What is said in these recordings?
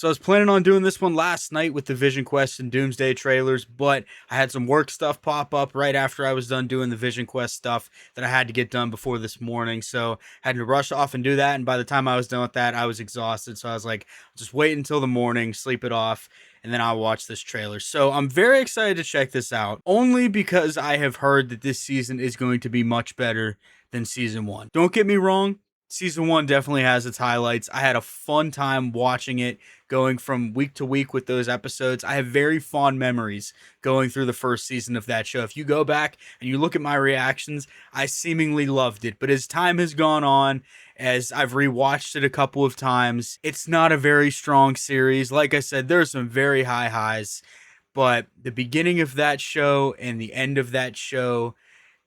So I was planning on doing this one last night with the Vision Quest and Doomsday trailers, but I had some work stuff pop up right after I was done doing the Vision Quest stuff that I had to get done before this morning. So I had to rush off and do that. And by the time I was done with that, I was exhausted. So I was like, just wait until the morning, sleep it off, and then I'll watch this trailer. So I'm very excited to check this out, only because I have heard that this season is going to be much better than season one. Don't get me wrong. Season one definitely has its highlights. I had a fun time watching it, going from week to week with those episodes. I have very fond memories going through the first season of that show. If you go back and you look at my reactions, I seemingly loved it. But as time has gone on, as I've rewatched it a couple of times, it's not a very strong series. Like I said, there are some very high highs, but the beginning of that show and the end of that show,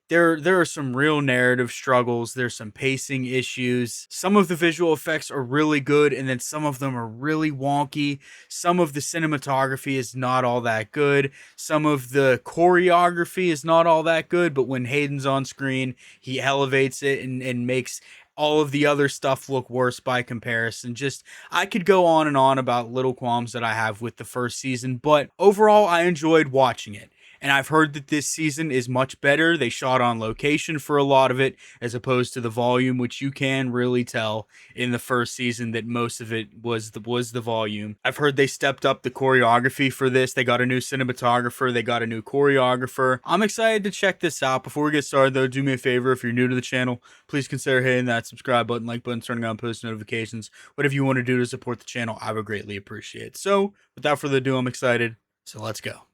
there are some real narrative struggles. There's some pacing issues. Some of the visual effects are really good, and then some of them are really wonky. Some of the cinematography is not all that good. Some of the choreography is not all that good, but when Hayden's on screen, he elevates it and makes all of the other stuff look worse by comparison. Just, I could go on and on about little qualms that I have with the first season, but overall, I enjoyed watching it. And I've heard that this season is much better. They shot on location for a lot of it, as opposed to the volume, which you can really tell in the first season that most of it was the volume. I've heard they stepped up the choreography for this. They got a new cinematographer. They got a new choreographer. I'm excited to check this out. Before we get started, though, do me a favor. If you're new to the channel, please consider hitting that subscribe button, like button, turning on post notifications. Whatever you want to do to support the channel, I would greatly appreciate. So, without further ado, I'm excited. So let's go.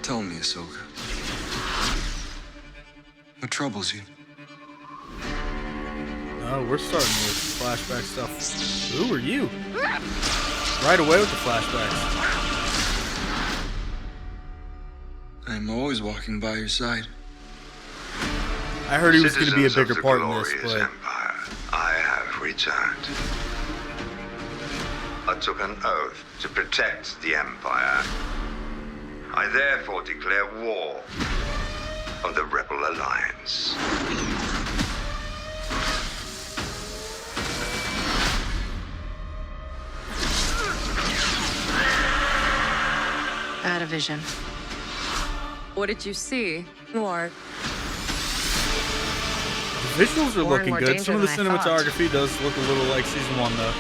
Tell me, Ahsoka. What troubles you? Oh, we're starting with flashback stuff. Who are you? Right away with the flashbacks. I'm always walking by your side. I heard he was going to be a bigger part in this, Glorious but Empire, I have returned. I took an oath to protect the Empire. I therefore declare war on the Rebel Alliance. Out of vision. What did you see? More. the visuals are More and looking more good. Some of the danger than I thought. cinematography does look a little like season one, though.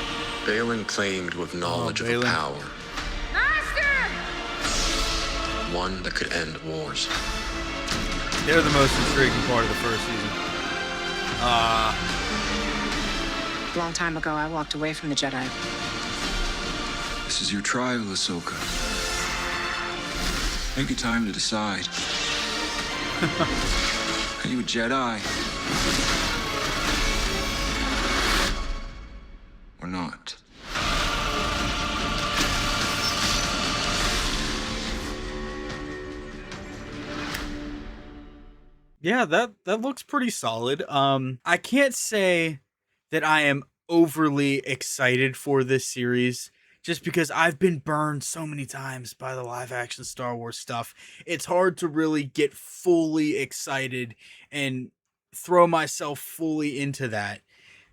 Balin claimed to have knowledge of a Balin. power, Master! one that could end wars. They're the most intriguing part of the first season. A long time ago, I walked away from the Jedi. This is your trial, Ahsoka. Take your time to decide. Are you a Jedi? Or not? Yeah, that looks pretty solid. I can't say that I am overly excited for this series just because I've been burned so many times by the live action Star Wars stuff. It's hard to really get fully excited and throw myself fully into that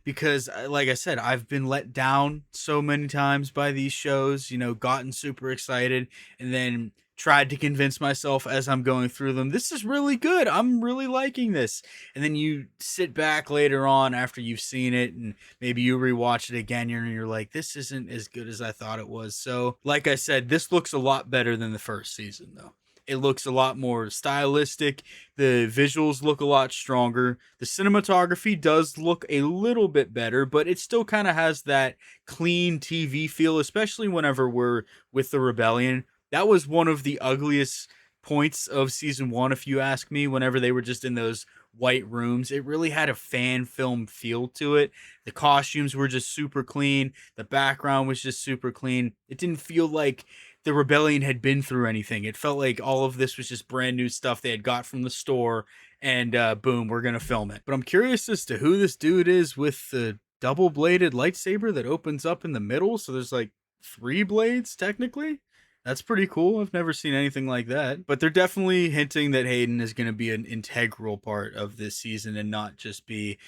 because like I said, I've been let down so many times by these shows, gotten super excited and then tried to convince myself as I'm going through them, this is really good. I'm really liking this. And then you sit back later on after you've seen it and maybe you rewatch it again and you're like, this isn't as good as I thought it was. So like I said, this looks a lot better than the first season though. It looks a lot more stylistic. The visuals look a lot stronger. The cinematography does look a little bit better, but it still kind of has that clean TV feel, especially whenever we're with the Rebellion. That was one of the ugliest points of season one, if you ask me, whenever they were just in those white rooms. It really had a fan film feel to it. The costumes were just super clean. The background was just super clean. It didn't feel like the Rebellion had been through anything. It felt like all of this was just brand new stuff they had got from the store and boom, we're going to film it. But I'm curious as to who this dude is with the double-bladed lightsaber that opens up in the middle. So there's like 3 blades technically. That's pretty cool. I've never seen anything like that. But they're definitely hinting that Hayden is going to be an integral part of this season and not just be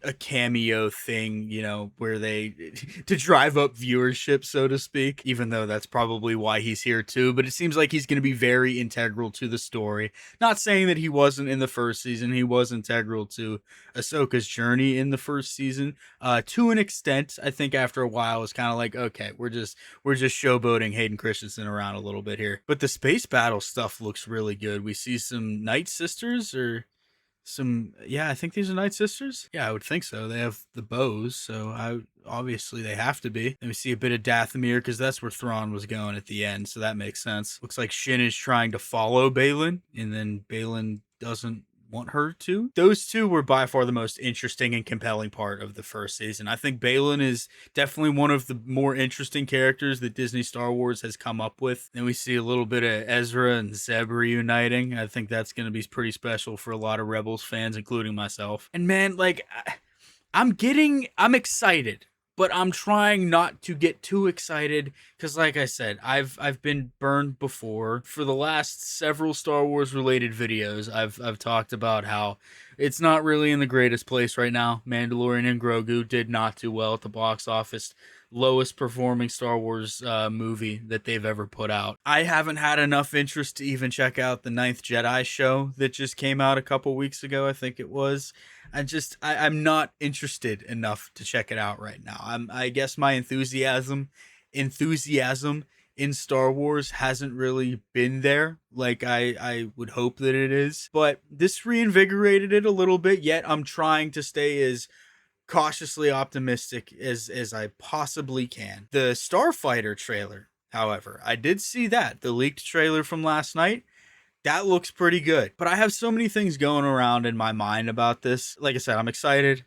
a cameo thing, you know, where they to drive up viewership, so to speak, even though that's probably why he's here too. But it seems like he's going to be very integral to the story. Not saying that he wasn't in the first season, he was integral to Ahsoka's journey in the first season. To an extent, I think after a while it's kind of like, okay, we're just showboating Hayden Christensen around a little bit here. But the space battle stuff looks really good. We see some Night Sisters or some, yeah, I think these are Night Sisters. Yeah, I would think so. They have the bows, so I obviously they have to be. And we see a bit of Dathomir because that's where Thrawn was going at the end, so that makes sense. Looks like Shin is trying to follow Balin, and then Balin doesn't want her to. Those two were by far the most interesting and compelling part of the first season. I think Balin is definitely one of the more interesting characters that Disney Star Wars has come up with. And we see a little bit of Ezra and Zeb reuniting. I think that's going to be pretty special for a lot of Rebels fans, including myself. And man, like, I'm excited, but I'm trying not to get too excited because, like I said, I've been burned before. For the last several Star Wars related videos, I've talked about how it's not really in the greatest place right now. Mandalorian and Grogu did not do well at the box office. Lowest performing Star Wars movie that they've ever put out. I haven't had enough interest to even check out the Ninth Jedi show that just came out a couple weeks ago, I think it was. I'm not interested enough to check it out right now. I guess my enthusiasm in Star Wars hasn't really been there like I would hope that it is. But this reinvigorated it a little bit, yet I'm trying to stay as cautiously optimistic as I possibly can. The Starfighter trailer, however, I did see that. The leaked trailer from last night. That looks pretty good. But I have so many things going around in my mind about this. Like I said, I'm excited.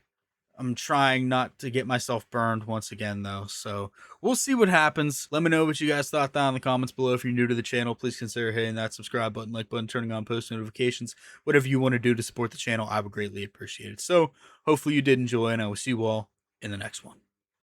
I'm trying not to get myself burned once again, though. So we'll see what happens. Let me know what you guys thought down in the comments below. If you're new to the channel, please consider hitting that subscribe button, like button, turning on post notifications. Whatever you want to do to support the channel, I would greatly appreciate it. So hopefully you did enjoy, and I will see you all in the next one.